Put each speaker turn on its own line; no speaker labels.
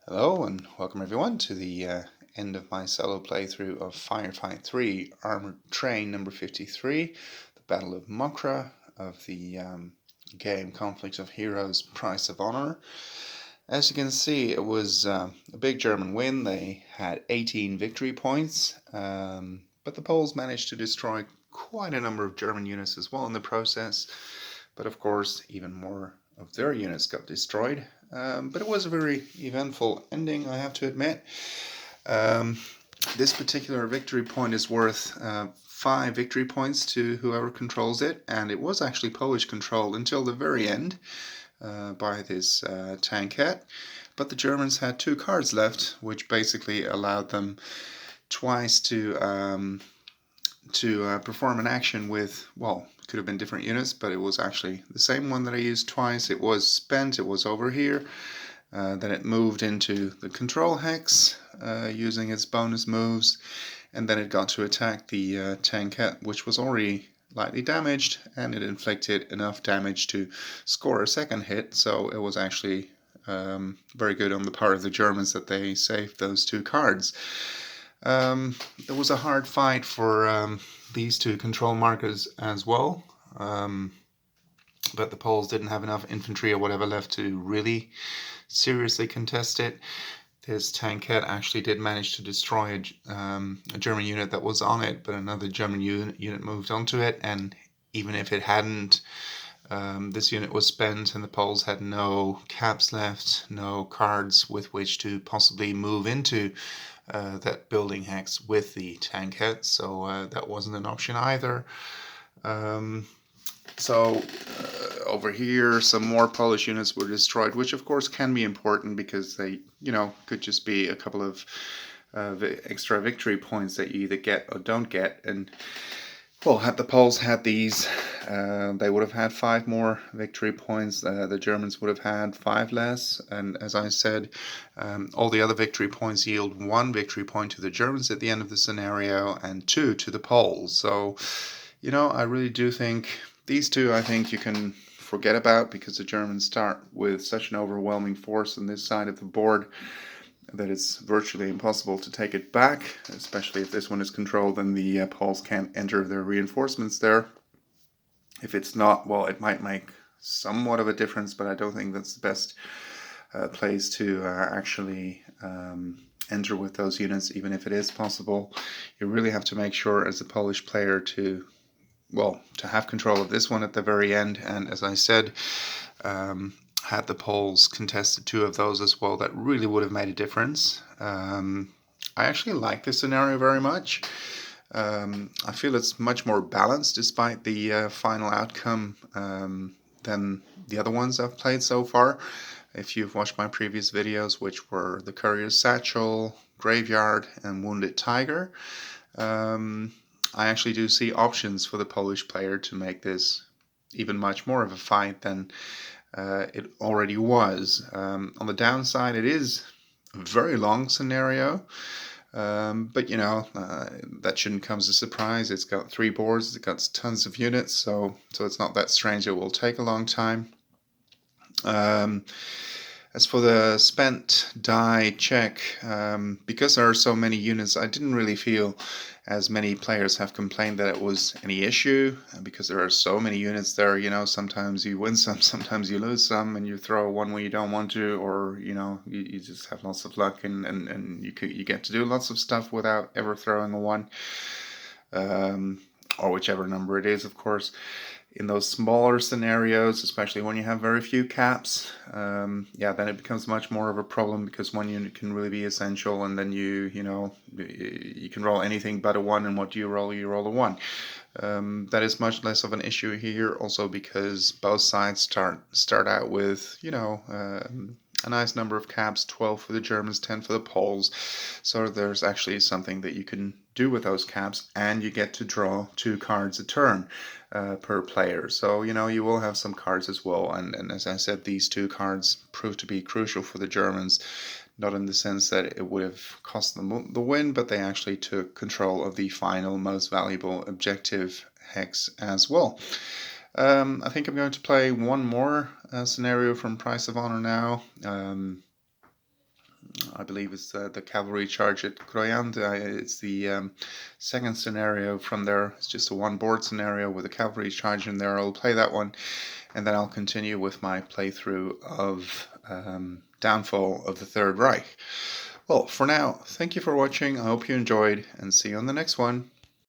Hello and welcome everyone to the end of my solo playthrough of Firefight 3 Armored Train number 53, the Battle of Mokra of the game Conflict of Heroes Price of Honor. As you can see, it was a big German win. They had 18 victory points, but the Poles managed to destroy quite a number of German units as well in the process. But of course, even more of their units got destroyed. But it was a very eventful ending, I have to admit. This particular victory point is worth 5 victory points to whoever controls it, and it was actually Polish controlled until the very end by this tankette. But the Germans had 2 cards left, which basically allowed them twice to perform an action with, well, it could have been different units, but it was actually the same one that I used twice. It was spent, it was over here. Then it moved into the control hex using its bonus moves, and then it got to attack the tankette, which was already lightly damaged, and it inflicted enough damage to score a second hit, so it was actually very good on the part of the Germans that they saved those 2 cards. It was a hard fight for these 2 control markers as well, but the Poles didn't have enough infantry or whatever left to really seriously contest it. This tankette actually did manage to destroy a German unit that was on it, but another German unit moved onto it, and even if it hadn't, this unit was spent and the Poles had no caps left, no cards with which to possibly move into that building hex with the tankette, so that wasn't an option either. Over here, some more Polish units were destroyed, which of course can be important because they, could just be a couple of extra victory points that you either get or don't get. And well, had the Poles had these, they would have had 5 more victory points. The Germans would have had 5 less. And as I said, all the other victory points yield 1 victory point to the Germans at the end of the scenario and 2 to the Poles. So, I really do think these 2, I think you can forget about, because the Germans start with such an overwhelming force on this side of the board that it's virtually impossible to take it back, especially if this one is controlled and the Poles can't enter their reinforcements there. If it's not, well, it might make somewhat of a difference, but I don't think that's the best place to actually enter with those units, even if it is possible. You really have to make sure as a Polish player to have control of this one at the very end. And as I said, had the Poles contested 2 of those as well, that really would have made a difference. I actually like this scenario very much. I feel it's much more balanced despite the final outcome than the other ones I've played so far. If you've watched my previous videos, which were the Courier's Satchel, Graveyard, and Wounded Tiger, I actually do see options for the Polish player to make this even much more of a fight than it already was. On the downside, it is a very long scenario, but that shouldn't come as a surprise. It's got 3 boards, it's got tons of units, so it's not that strange. It will take a long time. As for the spent die check, because there are so many units, I didn't really feel as many players have complained that it was any issue, because there are so many units there. Sometimes you win some, sometimes you lose some, and you throw one when you don't want to, or you just have lots of luck, and you get to do lots of stuff without ever throwing a 1, or whichever number it is, of course. In those smaller scenarios, especially when you have very few caps, then it becomes much more of a problem, because 1 unit can really be essential, and then you can roll anything but a 1, and what do you roll? You roll a 1. That is much less of an issue here, also because both sides start out with a nice number of caps, 12 for the Germans, 10 for the Poles. So there's actually something that you can do with those caps, and you get to draw 2 cards a turn per player. So, you will have some cards as well. And as I said, these 2 cards proved to be crucial for the Germans, not in the sense that it would have cost them the win, but they actually took control of the final most valuable objective hex as well. I think I'm going to play one more scenario from Price of Honor now. I believe it's the cavalry charge at Croyand. It's the second scenario from there. It's just a one board scenario with a cavalry charge in there. I'll play that one, and then I'll continue with my playthrough of Downfall of the Third Reich. Well, for now, thank you for watching. I hope you enjoyed, and see you on the next one.